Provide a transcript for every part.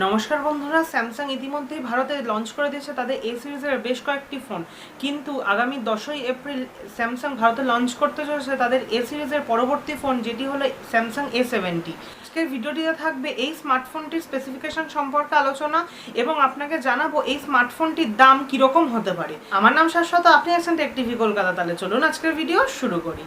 নমস্কার বন্ধুরা, স্যামসাং ইতিমধ্যেই ভারতে লঞ্চ করে দিয়েছে তাদের এ সিরিজের বেশ কয়েকটি ফোন। কিন্তু আগামী 10ই এপ্রিল স্যামসাং ভারতে লঞ্চ করতে চলেছে তাদের এ সিরিজের পরবর্তী ফোন, যেটি হলো স্যামসাং A70। আজকের ভিডিওটিতে থাকবে এই স্মার্টফোনটির স্পেসিফিকেশন সম্পর্কে আলোচনা এবং আপনাকে জানাবো এই স্মার্টফোনটির দাম কীরকম হতে পারে। আমার নাম শাশ্বত, আপনি আছেন টেক টিভি কলকাতা। তাহলে চলুন আজকের ভিডিও শুরু করি।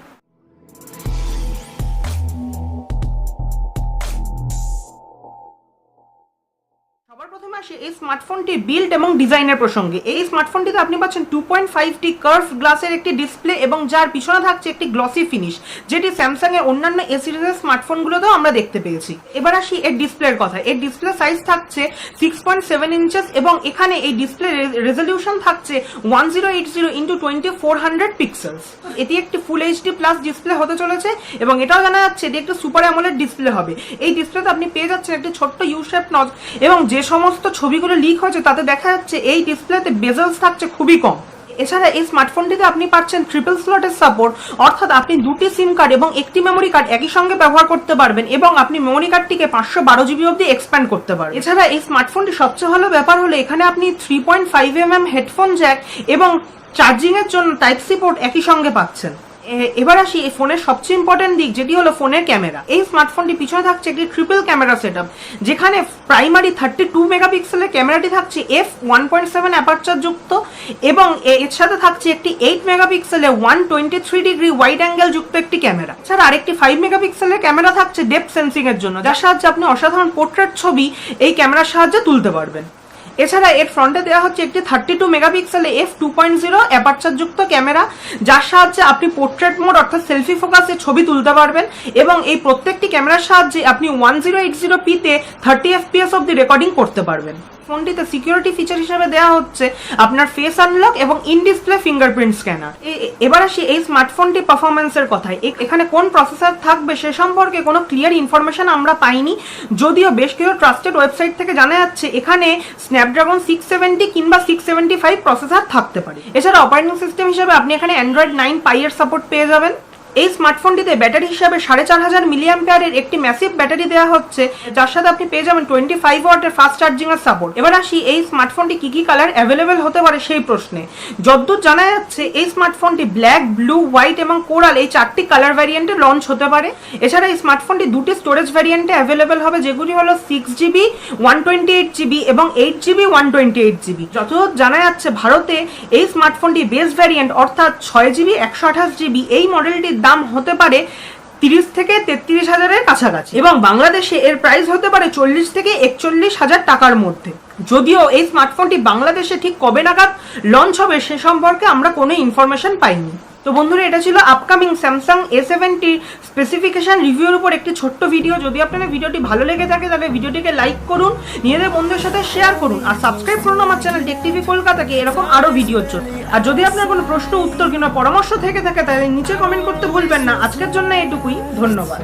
সবার প্রথমে আসি এই স্মার্টফোনটির বিল্ড এবং ডিজাইনের প্রসঙ্গে। এই স্মার্টফোনটিতে আপনি পাচ্ছেন 2.5D কার্ভ গ্লাসের একটি ডিসপ্লে এবং যার পিছনে থাকছে একটি গ্লসি ফিনিশ, যেটি স্যামসাং এর অন্যান্য এ সিরিজের স্মার্টফোনগুলোতেও আমরা দেখতে পেয়েছি। এবার আসি এর ডিসপ্লের কথা। এর ডিসপ্লে সাইজ থাকছে 6.7 ইঞ্চেস এবং এখানে এই ডিসপ্লে রেজলিউশন থাকছে 1080x2400 পিক্সেলস। এটি একটি ফুল এইচডি প্লাস ডিসপ্লে হতে চলেছে এবং এটাও জানা যাচ্ছে এটি একটি সুপার অ্যামোলেড ডিসপ্লে হবে। এই ডিসপ্লেতে আপনি পেয়ে যাচ্ছেন একটি ছোট্ট ইউ শেপ নচ এবং যে সমস্ত ছবিগুলো লিক হয়েছে তাতে দেখা যাচ্ছে এই ডিসপ্লেতে বেজেলস থাকছে খুবই কম। এছাড়া এই স্মার্টফোনটিতে আপনি পাচ্ছেন ট্রিপল স্লটের সাপোর্ট, অর্থাৎ আপনি দুটি সিম কার্ড এবং একটি মেমোরি কার্ড একই সঙ্গে ব্যবহার করতে পারবেন এবং আপনি মেমোরি কার্ডটিকে 512GB অবধি এক্সপ্যান্ড করতে পারবেন। এছাড়া এই স্মার্টফোনটি সবচেয়ে ভালো ব্যাপার হলো এখানে আপনি 3.5mm হেডফোন জ্যাক এবং চার্জিং এর জন্য টাইপ সি পোর্ট একই সঙ্গে পাচ্ছেন। এবার আসি এই ফোনের সবচেয়ে ইম্পর্টেন্ট দিক, যেটি হলো ফোনের ক্যামেরা। এই স্মার্টফোনটি পিছনে থাকছে একটি ট্রিপল ক্যামেরা সেটআপ, যেখানে প্রাইমারি 32 মেগাপিক্সেলের ক্যামেরাটি থাকছে f1.7 অ্যাপারচার যুক্ত এবং এর সাথে থাকছে একটি 8 মেগাপিক্সেলের 123° ওয়াইড অ্যাঙ্গেল যুক্ত একটি ক্যামেরা। এছাড়া আরেকটি 5 মেগাপিক্সেলের ক্যামেরা থাকছে ডেপথ সেন্সিং এর জন্য, যার সাহায্যে আপনি অসাধারণ পোর্ট্রেট ছবি এই ক্যামেরার সাহায্যে তুলতে পারবেন। এছাড়া এর ফ্রন্টে দেওয়া হচ্ছে একটি 32 মেগাপিক্সেলের f2.0 অ্যাপারচার যুক্ত ক্যামেরা, যার সাহায্যে আপনি পোর্ট্রেট মোড অর্থাৎ সেলফি ফোকাসে ছবি তুলতে পারবেন এবং এই প্রত্যেকটি ক্যামেরার সাহায্যে আপনি 1080p তে 30 fps অবধি রেকর্ডিং করতে পারবেন। ফোনটিতে সিকিউরিটি ফিচার হিসেবে দেওয়া হচ্ছে আপনার ফেস আনলক এবং ইন ডিসপ্লে ফিঙ্গারপ্রিন্ট স্ক্যানার। এবার আসি এই স্মার্টফোনটি পারফরমেন্সের কথায়। এখানে কোন প্রসেসর থাকবে সে সম্পর্কে কোনো ক্লিয়ার ইনফরমেশন আমরা পাইনি, যদিও বেশ কিছু ট্রাস্টেড ওয়েবসাইট থেকে জানা যাচ্ছে এখানে স্ন্যাপড্রাগন 670 কিংবা 675 প্রসেসর থাকতে পারে। এছাড়া অপারেটিং সিস্টেম হিসেবে আপনি এখানে অ্যান্ড্রয়েড 9 পাই এর সাপোর্ট পেয়ে যাবেন। এই স্মার্টফোনটিতে ব্যাটারি হিসাবে 4500 মিলিঅ্যাম্পিয়ারের একটি ম্যাসিভ ব্যাটারি দেওয়া হচ্ছে, যার সাথে আপনি পেয়ে যাবেন 25 ওয়াটের ফাস্ট চার্জিং এর সাপোর্ট। এবার আসি এই স্মার্টফোনটি কি কি কালার অ্যাভেলেবেল হতে পারে সেই প্রশ্নে। যতদূর জানা যাচ্ছে এই স্মার্টফোনটি ব্ল্যাক, ব্লু, হোয়াইট এবং কোরাল এই 4টি কালার ভ্যারিয়েন্টে লঞ্চ হতে পারে। এছাড়া এই স্মার্টফোনটি দুটি স্টোরেজ ভ্যারিয়েন্টে অ্যাভেলেবেল হবে, যেগুলি হলো 6GB 128GB এবং 8GB 128GB। যতদূর জানা যাচ্ছে ভারতে এই স্মার্টফোনটি বেস ভ্যারিয়েন্ট অর্থাৎ 6GB 128GB এই মডেলটির দাম হতে পারে 30 থেকে 33 হাজারের কাছাকাছি এবং বাংলাদেশে এর প্রাইস হতে পারে 40 থেকে 41 হাজার টাকার মধ্যে। যদিও এই স্মার্টফোনটি বাংলাদেশে ঠিক কবে নাগাদ লঞ্চ হবে সে সম্পর্কে আমরা কোনো ইনফরমেশন পাইনি। তো বন্ধুরা, এটা ছিল আপকামিং স্যামসাং A70 স্পেসিফিকেশন রিভিউর উপর একটি ছোট্ট ভিডিও। যদি আপনাদের ভিডিওটি ভালো লেগে থাকে তাহলে ভিডিওটিকে লাইক করুন, নিজেদের বন্ধুদের সাথে শেয়ার করুন আর সাবস্ক্রাইব করুন আমার চ্যানেল টেক টিভি কলকাতাকে এরকম আরও ভিডিওর জন্য। আর যদি আপনার কোনো প্রশ্ন, উত্তর কিংবা পরামর্শ থেকে থাকে তাহলে নিচে কমেন্ট করতে ভুলবেন না। আজকের জন্য এটুকুই, ধন্যবাদ।